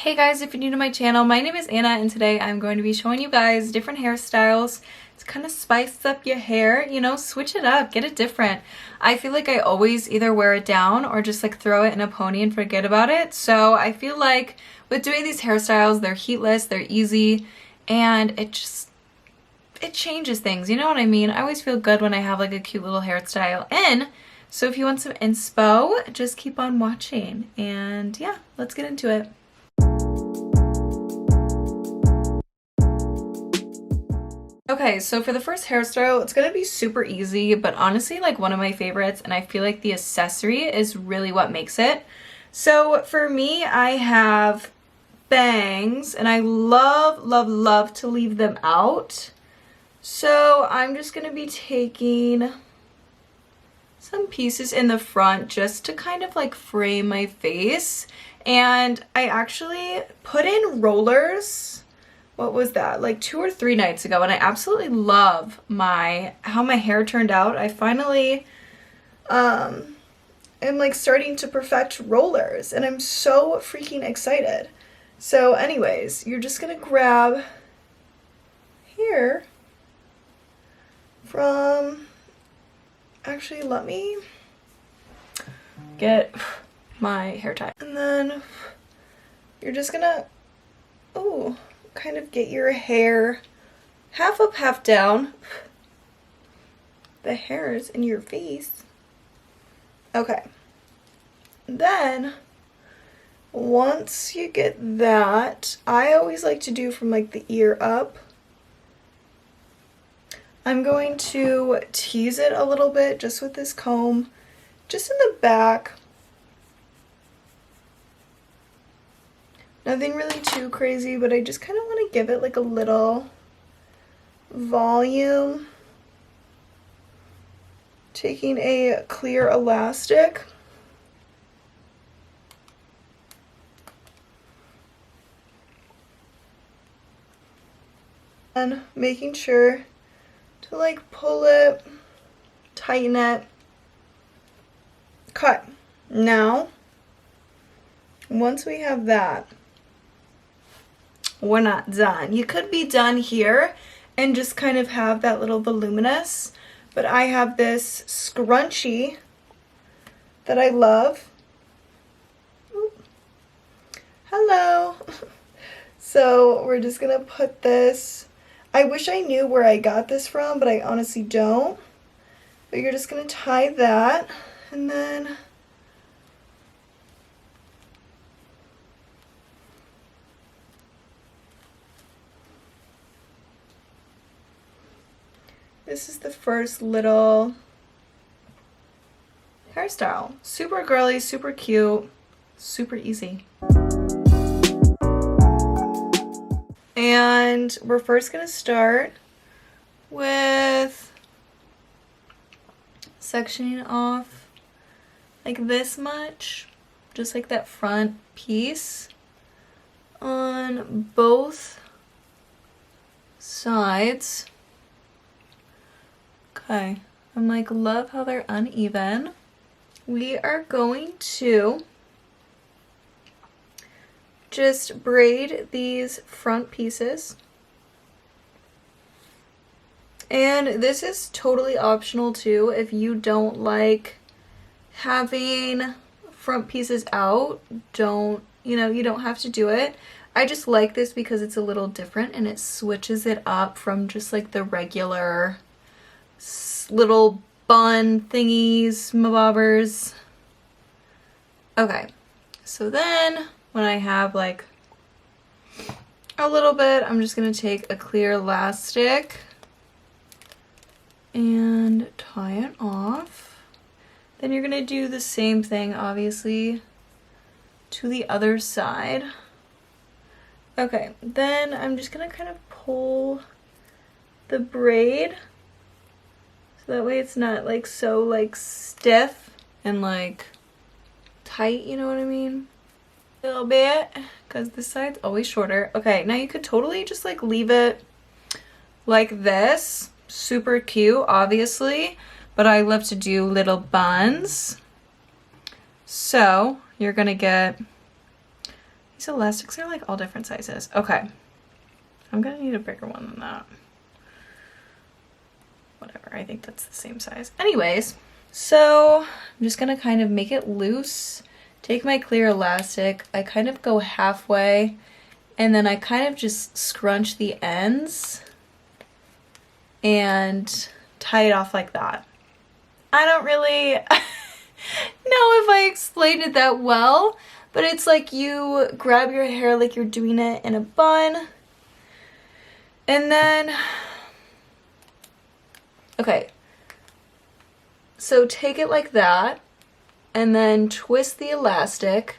Hey guys, if you're new to my channel, my name is Anna and today I'm going to be showing you guys different hairstyles to kind of spice up your hair, you know, switch it up, get it different. I feel like I always either wear it down or just like throw it in a pony and forget about it. So I feel like with doing these hairstyles, they're heatless, they're easy, and it changes things, you know what I mean? I always feel good when I have like a cute little hairstyle in. So if you want some inspo, just keep on watching. And yeah, let's get into it. Okay, so for the first hairstyle, it's gonna be super easy, but honestly like one of my favorites, and I feel like the accessory is really what makes it. So for me, I have bangs, and I love to leave them out. So I'm just gonna be taking some pieces in the front just to kind of like frame my face. And I actually put in rollers, what was that, like 2 or 3 nights ago, and I absolutely love how my hair turned out. I finally am like starting to perfect rollers, and I'm so freaking excited. So anyways, you're just gonna grab here from, actually let me get my hair tie, and then you're just gonna kind of get your hair half up, half down. The hairs in your face. Okay. Then, once you get that, I always like to do from like the ear up. I'm going to tease it a little bit just with this comb, just in the back. Nothing really too crazy, but I just kind of want to give it like a little volume. Taking a clear elastic. And making sure to like pull it, tighten it, cut. Now, once we have that, we're not done. You could be done here and just kind of have that little voluminous, but I have this scrunchie that I love. Ooh. Hello. So we're just gonna put this, I wish I knew where I got this from, but I honestly don't. But you're just gonna tie that, and then this is the first little hairstyle. Super girly, super cute, super easy. And we're first gonna start with sectioning off like this much, just like that front piece on both sides. Okay, I'm like, love how they're uneven. We are going to just braid these front pieces. And this is totally optional too. If you don't like having front pieces out, you don't have to do it. I just like this because it's a little different and it switches it up from just like the regular little bun thingies, mabobbers. Okay, so then when I have like a little bit, I'm just gonna take a clear elastic and tie it off. Then you're gonna do the same thing, obviously, to the other side. Okay, then I'm just gonna kind of pull the braid so that way it's not like so like stiff and like tight, you know what I mean? A little bit, because this side's always shorter. Okay, now you could totally just like leave it like this. Super cute, obviously, but I love to do little buns. So you're gonna get These elastics are like all different sizes. Okay. I'm gonna need a bigger one than that. Whatever, I think that's the same size. Anyways, so I'm just gonna kind of make it loose. Take my clear elastic. I kind of go halfway and then I kind of just scrunch the ends and tie it off like that. I don't really know if I explained it that well, but it's like you grab your hair like you're doing it in a bun. And then, okay, so take it like that and then twist the elastic,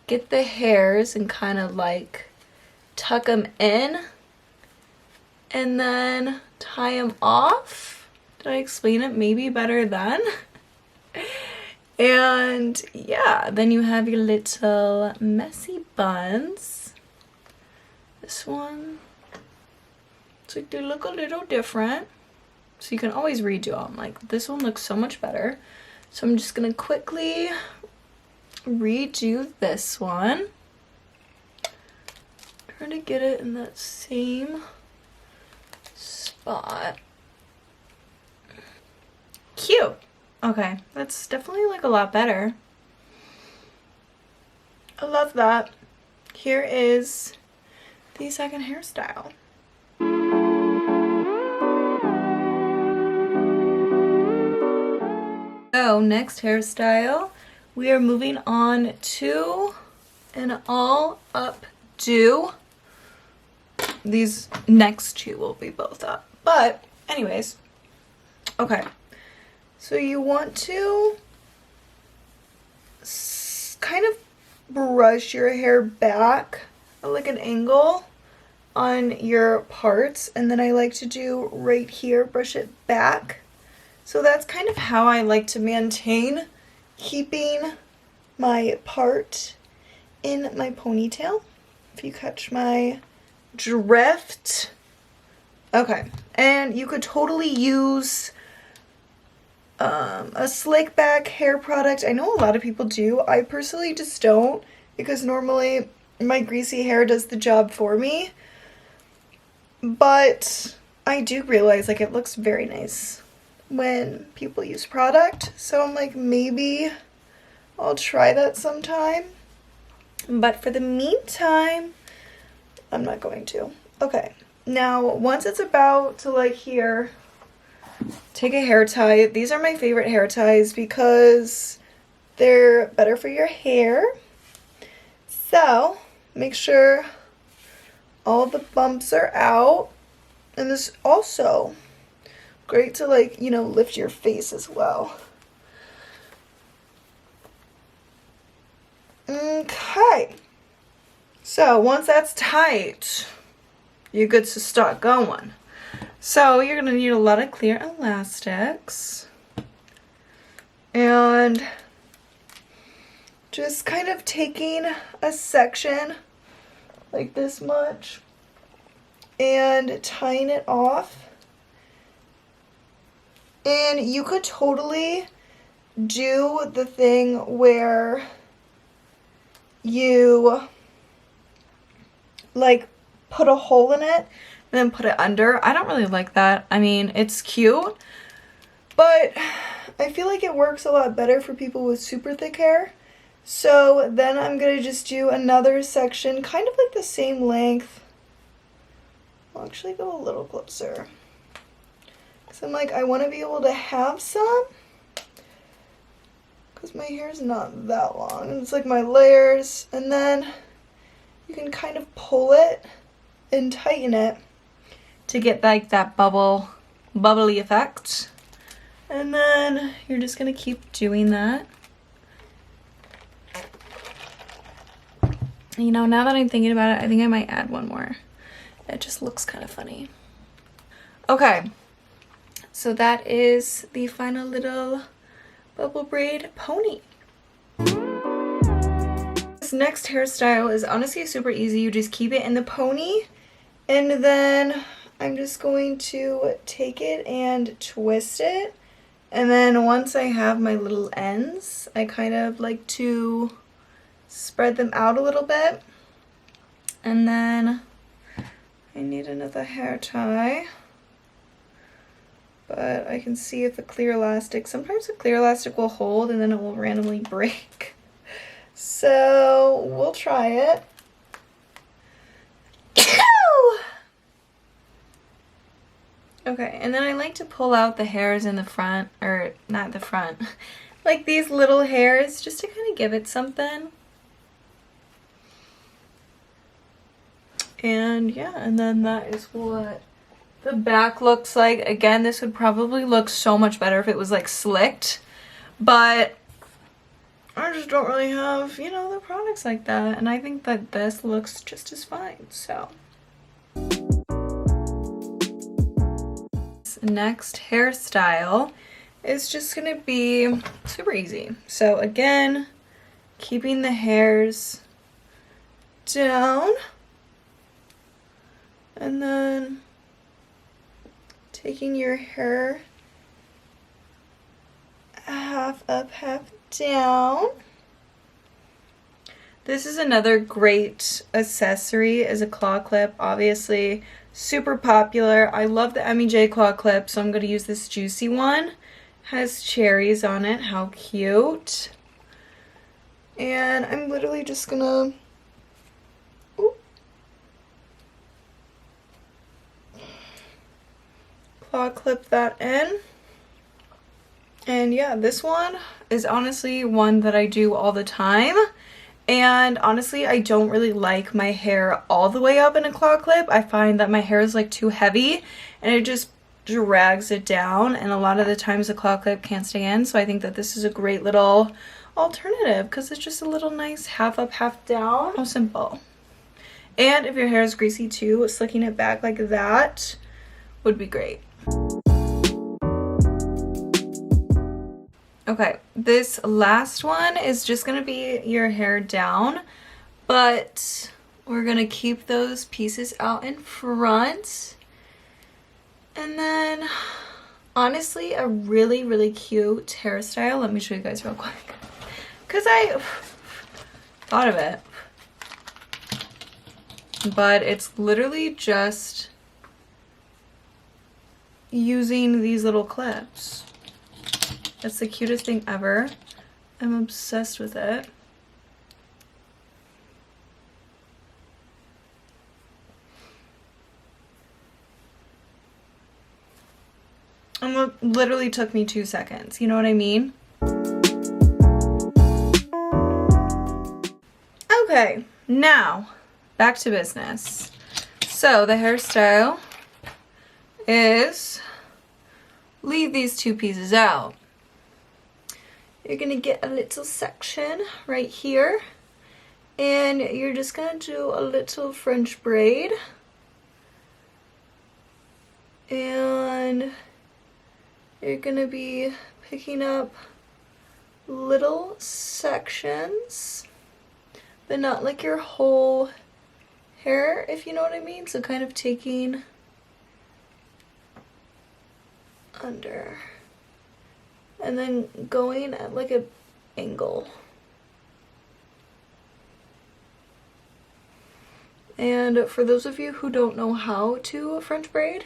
get the hairs and kind of like tuck them in and then tie them off. Did I explain it maybe better then? And yeah, then you have your little messy buns. This one, it's like they look a little different. So you can always redo them. Like this one looks so much better. So I'm just gonna quickly redo this one. Try to get it in that same spot. Cute. Okay, that's definitely like a lot better. I love that. Here is the second hairstyle. So next hairstyle, we are moving on to an all updo. These next two will be both up. But anyways, okay. So you want to kind of brush your hair back at like an angle on your parts. And then I like to do right here, brush it back. So that's kind of how I like to maintain keeping my part in my ponytail. If you catch my drift. Okay, and you could totally use a slick back hair product. I know a lot of people do. I personally just don't because normally my greasy hair does the job for me. But I do realize like it looks very nice when people use product. So I'm like, maybe I'll try that sometime. But for the meantime, I'm not going to. Okay, now once it's about to like here, take a hair tie. These are my favorite hair ties because they're better for your hair. So make sure all the bumps are out. And this also great to like, you know, lift your face as well. Okay. So once that's tight, you're good to start going. So you're gonna need a lot of clear elastics. And just kind of taking a section like this much and tying it off. And you could totally do the thing where you like put a hole in it and then put it under. I don't really like that. I mean, it's cute, but I feel like it works a lot better for people with super thick hair. So then I'm gonna just do another section, kind of like the same length. I'll actually go a little closer. So I'm like, I want to be able to have some because my hair is not that long. It's like my layers, and then you can kind of pull it and tighten it to get like that bubbly effect. And then you're just gonna keep doing that. You know, now that I'm thinking about it, I think I might add one more. It just looks kind of funny. Okay. So that is the final little bubble braid pony. This next hairstyle is honestly super easy. You just keep it in the pony, and then I'm just going to take it and twist it. And then once I have my little ends, I kind of like to spread them out a little bit And then I need another hair tie. But I can see if the clear elastic, sometimes the clear elastic will hold and then it will randomly break. So we'll try it. Okay, and then I like to pull out the hairs in the front, or not the front, like these little hairs, just to kind of give it something. And yeah, and then that is what the back looks like. Again, this would probably look so much better if it was like slicked, but I just don't really have, you know, the products like that. And I think that this looks just as fine, so. Next hairstyle is just gonna be super easy. So again, keeping the hairs down and then taking your hair half up, half down. This is another great accessory, is a claw clip, obviously. Super popular. I love the Emmy J claw clip, so I'm going to use this juicy one. Has cherries on it. How cute. And I'm literally just going to claw clip that in. And yeah, this one is honestly one that I do all the time. And honestly, I don't really like my hair all the way up in a claw clip. I find that my hair is like too heavy and it just drags it down. And a lot of the times the claw clip can't stay in. So I think that this is a great little alternative because it's just a little nice half up, half down. How simple. And if your hair is greasy too, slicking it back like that would be great. Okay, this last one is just gonna be your hair down, but we're gonna keep those pieces out in front. And then, honestly, a really, really cute hairstyle. Let me show you guys real quick. Because I thought of it. But it's literally just using these little clips. It's the cutest thing ever. I'm obsessed with it. And it literally took me 2 seconds. You know what I mean? Okay, now back to business. So the hairstyle is leave these two pieces out. You're gonna get a little section right here and you're just gonna do a little French braid, and you're gonna be picking up little sections, but not like your whole hair, if you know what I mean. So kind of taking under and then going at like an angle. And for those of you who don't know how to French braid,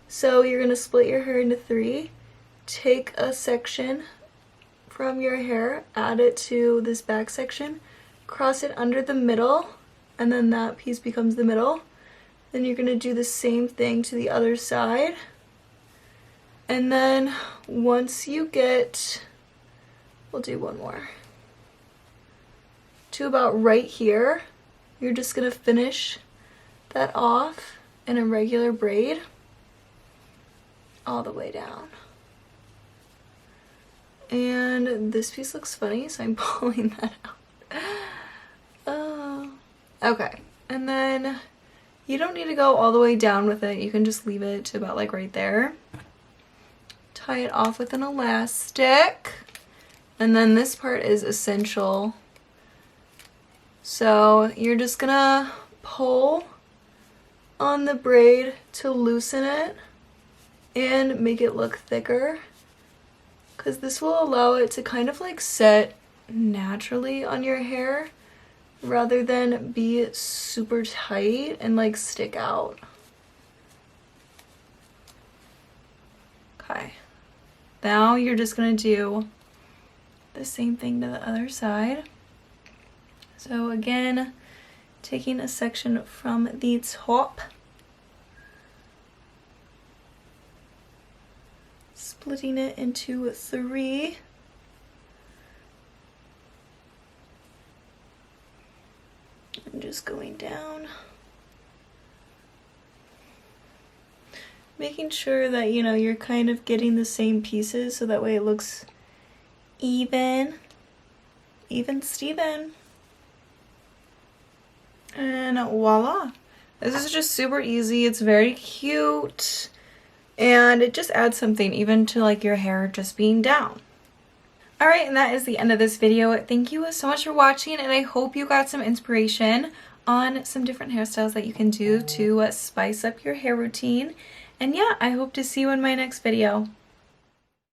so you're gonna split your hair into 3, take a section from your hair, add it to this back section, cross it under the middle, and then that piece becomes the middle. Then you're gonna do the same thing to the other side. And then once you get, we'll do one more, to about right here, you're just gonna finish that off in a regular braid all the way down. And this piece looks funny, so I'm pulling that out. Okay, and then you don't need to go all the way down with it. You can just leave it to about like right there. Tie it off with an elastic. And then this part is essential. So you're just gonna pull on the braid to loosen it and make it look thicker, because this will allow it to kind of like set naturally on your hair rather than be super tight and like stick out. Okay. Now you're just gonna do the same thing to the other side. So again, taking a section from the top, splitting it into 3. And just going down. Making sure that, you know, you're kind of getting the same pieces so that way it looks even Steven. And voila. This is just super easy. It's very cute. And it just adds something even to like your hair just being down. Alright, and that is the end of this video. Thank you so much for watching, and I hope you got some inspiration on some different hairstyles that you can do to spice up your hair routine. And yeah, I hope to see you in my next video.